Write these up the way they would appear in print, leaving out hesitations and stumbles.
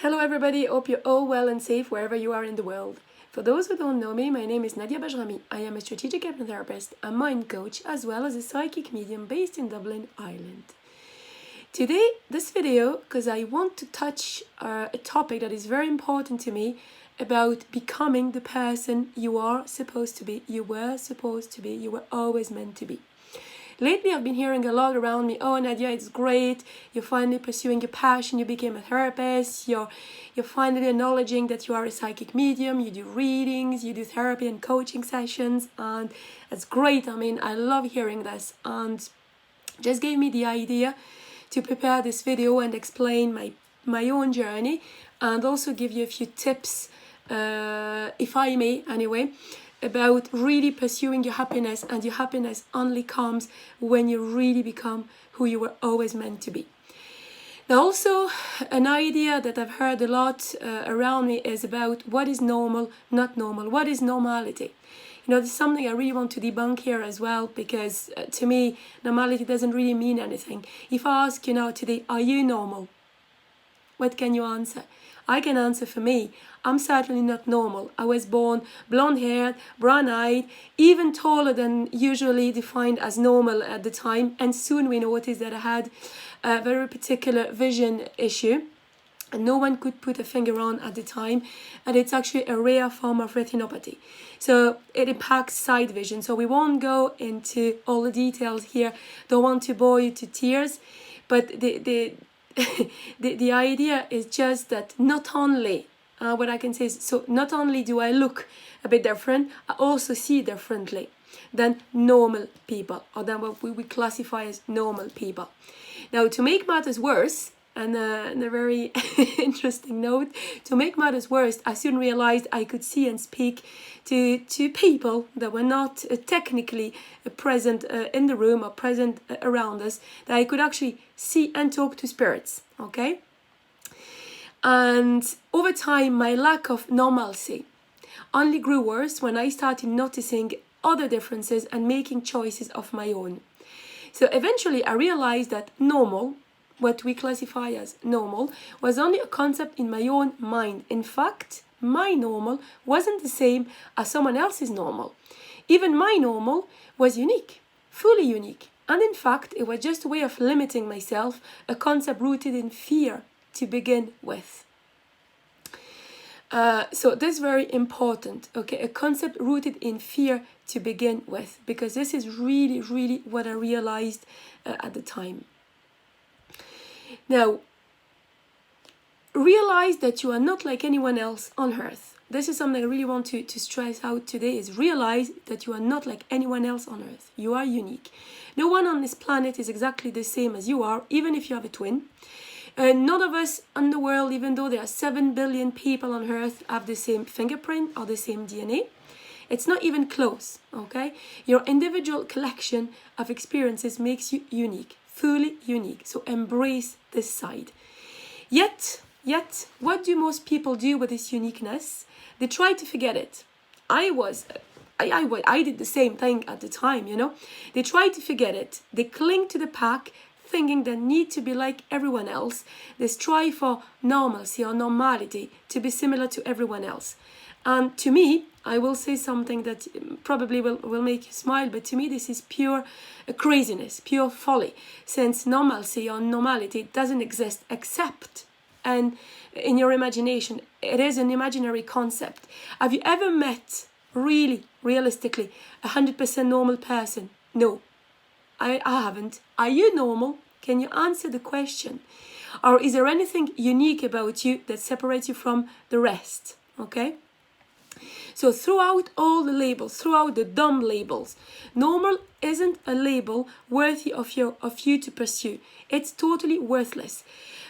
Hello everybody, hope you're all well and safe wherever you are in the world. For those who don't know me, my name is Nadia Bajrami. I am a strategic hypnotherapist, a mind coach, as well as a psychic medium based in Dublin, Ireland. Today, this video, because I want to touch a topic that is very important to me about becoming the person you are supposed to be, you were supposed to be, you were always meant to be. Lately, I've been hearing a lot around me, oh Nadia, it's great, you're finally pursuing your passion, you became a therapist, you're finally acknowledging that you are a psychic medium, you do readings, you do therapy and coaching sessions, and it's great. I mean, I love hearing this, and just gave me the idea to prepare this video and explain my own journey, and also give you a few tips, if I may anyway, about really pursuing your happiness, and your happiness only comes when you really become who you were always meant to be. Now, also an idea that I've heard a lot around me is about what is normal, not normal. What is normality? You know, this is something I really want to debunk here as well, because to me, normality doesn't really mean anything. If I ask you now today, are you normal? What can you answer? I can answer for me. I'm certainly not normal. I was born blonde-haired, brown-eyed, even taller than usually defined as normal at the time. And soon we noticed that I had a very particular vision issue, and no one could put a finger on at the time. And it's actually a rare form of retinopathy. So it impacts sight vision. So we won't go into all the details here. Don't want to bore you to tears. But the idea is just that not only, what I can say is, so not only do I look a bit different, I also see differently than normal people, or than what we would classify as normal people. Now, to make matters worse, and a very interesting note, to make matters worse, I soon realized I could see and speak to people that were not technically present in the room or present around us, that I could actually see and talk to spirits, okay? And over time, my lack of normalcy only grew worse when I started noticing other differences and making choices of my own. So eventually I realized that normal, what we classify as normal, was only a concept in my own mind. In fact, my normal wasn't the same as someone else's normal. Even my normal was unique, fully unique. And in fact, it was just a way of limiting myself, a concept rooted in fear to begin with. So this is very important, okay? A concept rooted in fear to begin with, because this is really, really what I realized at the time. Now, realize that you are not like anyone else on earth. This is something I really want to stress out today, is realize that you are not like anyone else on earth. You are unique. No one on this planet is exactly the same as you are, even if you have a twin. None of us in the world, even though there are 7 billion people on earth, have the same fingerprint or the same DNA. It's not even close, okay? Your individual collection of experiences makes you unique, fully unique. So embrace this side. Yet, what do most people do with this uniqueness? They try to forget it. I did the same thing at the time, you know. They try to forget it. They cling to the pack, thinking they need to be like everyone else. They strive for normalcy or normality, to be similar to everyone else. And to me, I will say something that probably will make you smile, but to me this is pure craziness, pure folly, since normalcy or normality doesn't exist except and in your imagination. It is an imaginary concept. Have you ever met, really, realistically, 100% normal person? No, I haven't. Are you normal? Can you answer the question? Or is there anything unique about you that separates you from the rest? Okay? So throughout all the labels, throughout the dumb labels, normal isn't a label worthy of you to pursue. It's totally worthless.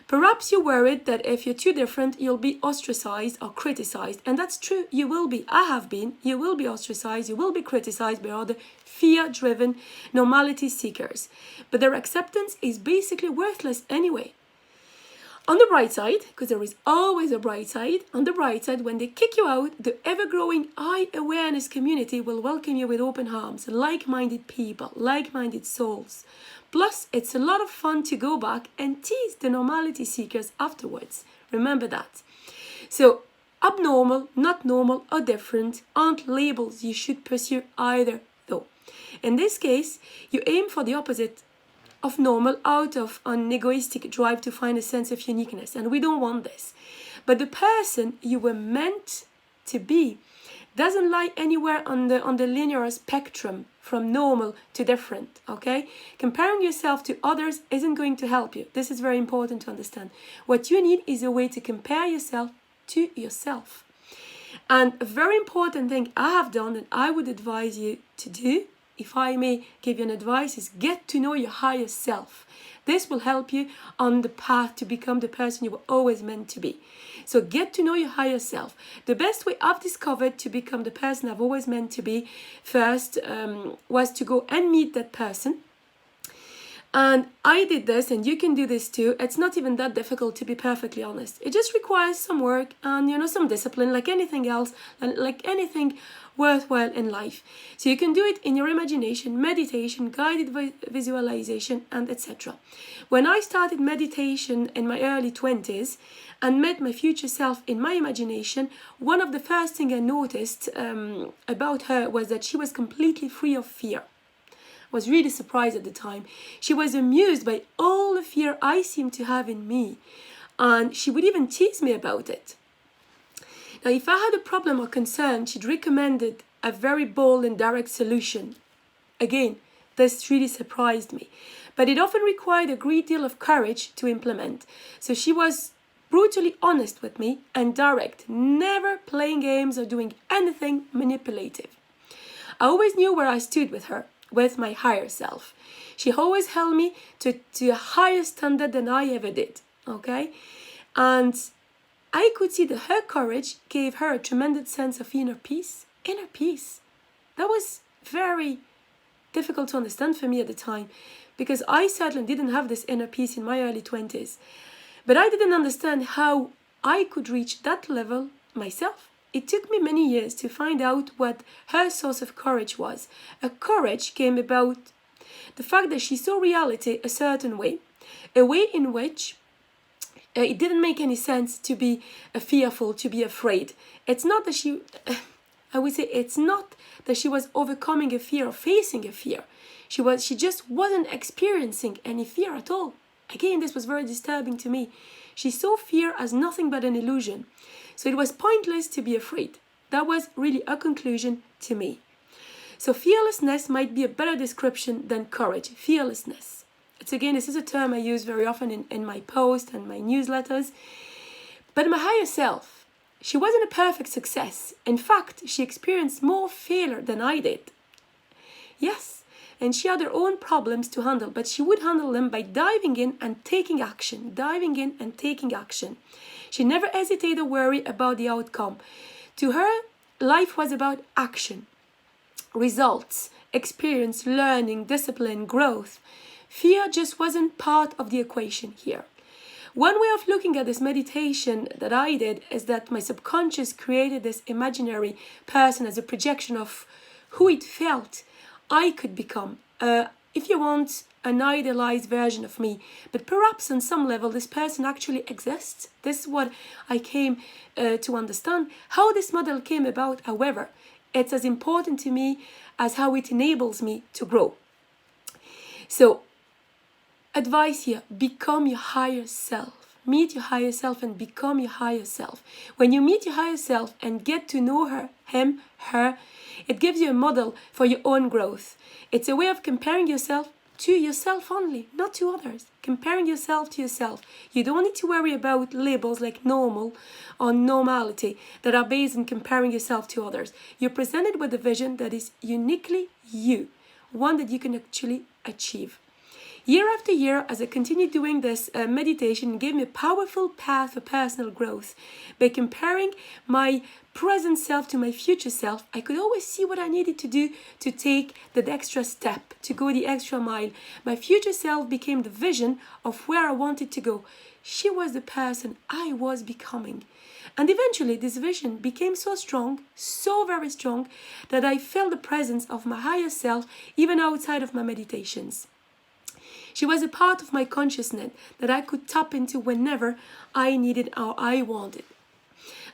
Perhaps you're worried that if you're too different, you'll be ostracized or criticized. And that's true, you will be. I have been. You will be ostracized, you will be criticized by other fear-driven normality seekers. But their acceptance is basically worthless anyway. On the bright side, because there is always a bright side, on the bright side, when they kick you out, the ever-growing I-awareness community will welcome you with open arms, like-minded people, like-minded souls. Plus, it's a lot of fun to go back and tease the normality seekers afterwards. Remember that. So abnormal, not normal, or different aren't labels you should pursue either, though. In this case, you aim for the opposite of normal out of an egoistic drive to find a sense of uniqueness, and we don't want this. But the person you were meant to be doesn't lie anywhere on the linear spectrum from normal to different, okay? Comparing yourself to others isn't going to help you. This is very important to understand. What you need is a way to compare yourself to yourself. And a very important thing I have done and I would advise you to do, if I may give you an advice, is get to know your higher self. This will help you on the path to become the person you were always meant to be. So get to know your higher self. The best way I've discovered to become the person I've always meant to be first was to go and meet that person. And I did this, and you can do this too. It's not even that difficult, to be perfectly honest. It just requires some work and, some discipline, like anything else, and like anything worthwhile in life. So you can do it in your imagination, meditation, guided visualization, and etc. When I started meditation in my early 20s and met my future self in my imagination, one of the first things I noticed about her was that she was completely free of fear. Was really surprised at the time. She was amused by all the fear I seemed to have in me, and she would even tease me about it. Now, if I had a problem or concern, she'd recommended a very bold and direct solution. Again, this really surprised me, but it often required a great deal of courage to implement. So she was brutally honest with me and direct, never playing games or doing anything manipulative. I always knew where I stood with her, with my higher self. She always held me to a higher standard than I ever did, okay? And I could see that her courage gave her a tremendous sense of inner peace. Inner peace. That was very difficult to understand for me at the time, because I certainly didn't have this inner peace in my early 20s. But I didn't understand how I could reach that level myself. It took me many years to find out what her source of courage was. Her courage came about the fact that she saw reality a certain way, a way in which it didn't make any sense to be fearful, to be afraid. It's not that it's not that she was overcoming a fear or facing a fear. She just wasn't experiencing any fear at all. Again, this was very disturbing to me. She saw fear as nothing but an illusion. So it was pointless to be afraid. That was really a conclusion to me. So fearlessness might be a better description than courage. Fearlessness. This is a term I use very often in my posts and my newsletters. But my higher self, she wasn't a perfect success. In fact, she experienced more failure than I did. Yes, and she had her own problems to handle, but she would handle them by diving in and taking action. Diving in and taking action. She never hesitated or worried about the outcome. To her, life was about action, results, experience, learning, discipline, growth. Fear just wasn't part of the equation here. One way of looking at this meditation that I did is that my subconscious created this imaginary person as a projection of who it felt I could become. If you want, an idealized version of me, but perhaps on some level this person actually exists. This is what I came to understand. How this model came about, however, it's as important to me as how it enables me to grow. So, advice here, become your higher self. Meet your higher self and become your higher self. When you meet your higher self and get to know her, him, her, it gives you a model for your own growth. It's a way of comparing yourself to yourself only, not to others. Comparing yourself to yourself. You don't need to worry about labels like normal or normality that are based on comparing yourself to others. You're presented with a vision that is uniquely you, one that you can actually achieve. Year after year, as I continued doing this meditation, it gave me a powerful path for personal growth. By comparing my present self to my future self, I could always see what I needed to do to take that extra step, to go the extra mile. My future self became the vision of where I wanted to go. She was the person I was becoming. And eventually, this vision became so strong, so very strong, that I felt the presence of my higher self even outside of my meditations. She was a part of my consciousness that I could tap into whenever I needed or I wanted.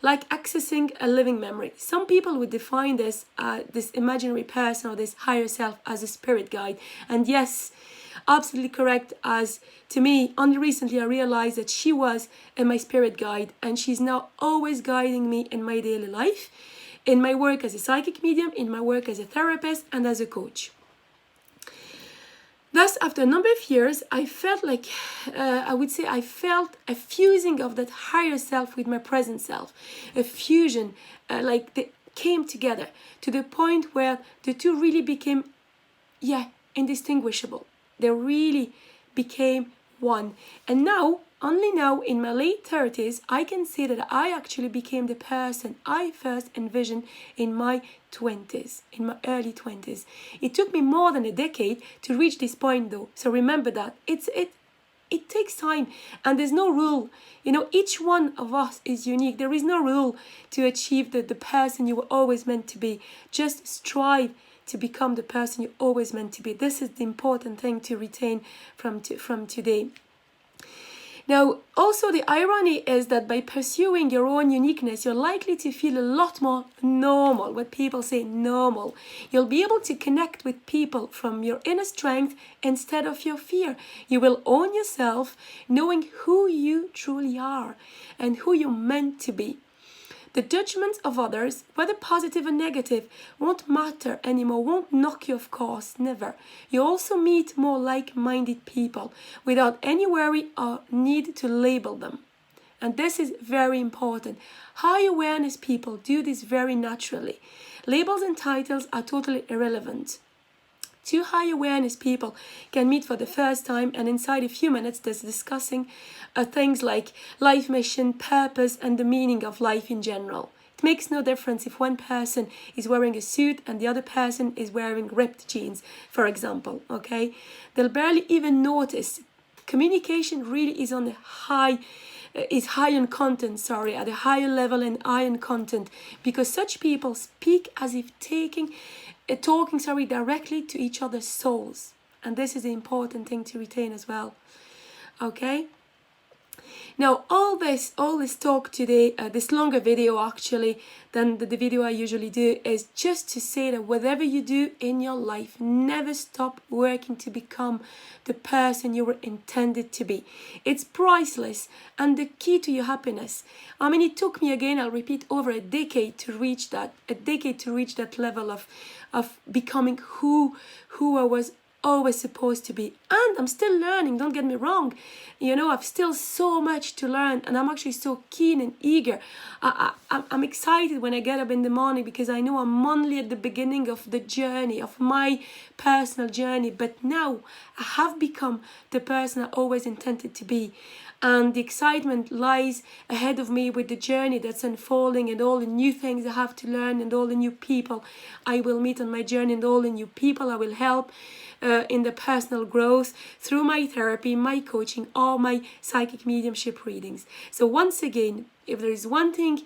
Like accessing a living memory. Some people would define this imaginary person or this higher self as a spirit guide. And yes, absolutely correct, as to me, only recently I realized that she was my spirit guide, and she's now always guiding me in my daily life, in my work as a psychic medium, in my work as a therapist and as a coach. Thus, after a number of years, I felt like, I felt a fusing of that higher self with my present self. A fusion, like they came together to the point where the two really became, indistinguishable. They really became one. And now, only now in my late 30s, I can say that I actually became the person I first envisioned in my 20s, in my early 20s. It took me more than a decade to reach this point though. So remember that. It takes time, and there's no rule. Each one of us is unique. There is no rule to achieve the person you were always meant to be. Just strive to become the person you're always meant to be. This is the important thing to retain from today. Now, also the irony is that by pursuing your own uniqueness, you're likely to feel a lot more normal, what people say normal. You'll be able to connect with people from your inner strength instead of your fear. You will own yourself, knowing who you truly are and who you're meant to be. The judgments of others, whether positive or negative, won't matter anymore, won't knock you off course, never. You also meet more like-minded people without any worry or need to label them. And this is very important. High awareness people do this very naturally. Labels and titles are totally irrelevant. Two high awareness people can meet for the first time, and inside a few minutes they're discussing things like life mission, purpose, and the meaning of life in general. It makes no difference if one person is wearing a suit and the other person is wearing ripped jeans, for example, okay? They'll barely even notice. Communication really is on a high in content, at a higher level and high in content, because such people speak as if talking directly to each other's souls. And this is the important thing to retain as well. Okay? Now, all this talk today, this longer video actually than the video I usually do, is just to say that whatever you do in your life, never stop working to become the person you were intended to be. It's priceless and the key to your happiness. I mean, it took me, again, I'll repeat, over a decade to reach that level of becoming who I was always supposed to be. And I'm still learning, don't get me wrong. I've still so much to learn, and I'm actually so keen and eager. I'm excited when I get up in the morning, because I know I'm only at the beginning of the journey, of my personal journey. But now I have become the person I always intended to be. And the excitement lies ahead of me with the journey that's unfolding, and all the new things I have to learn, and all the new people I will meet on my journey, and all the new people I will help in the personal growth through my therapy, my coaching, or my psychic mediumship readings. So once again, if there is one thing,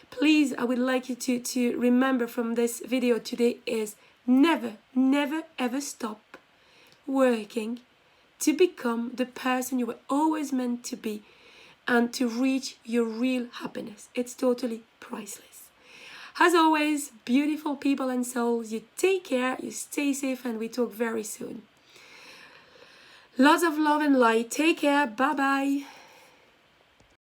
please, I would like you to remember from this video today is never, never, ever stop working to become the person you were always meant to be, and to reach your real happiness. It's totally priceless. As always, beautiful people and souls, you take care, you stay safe, and we talk very soon. Lots of love and light. Take care. Bye-bye.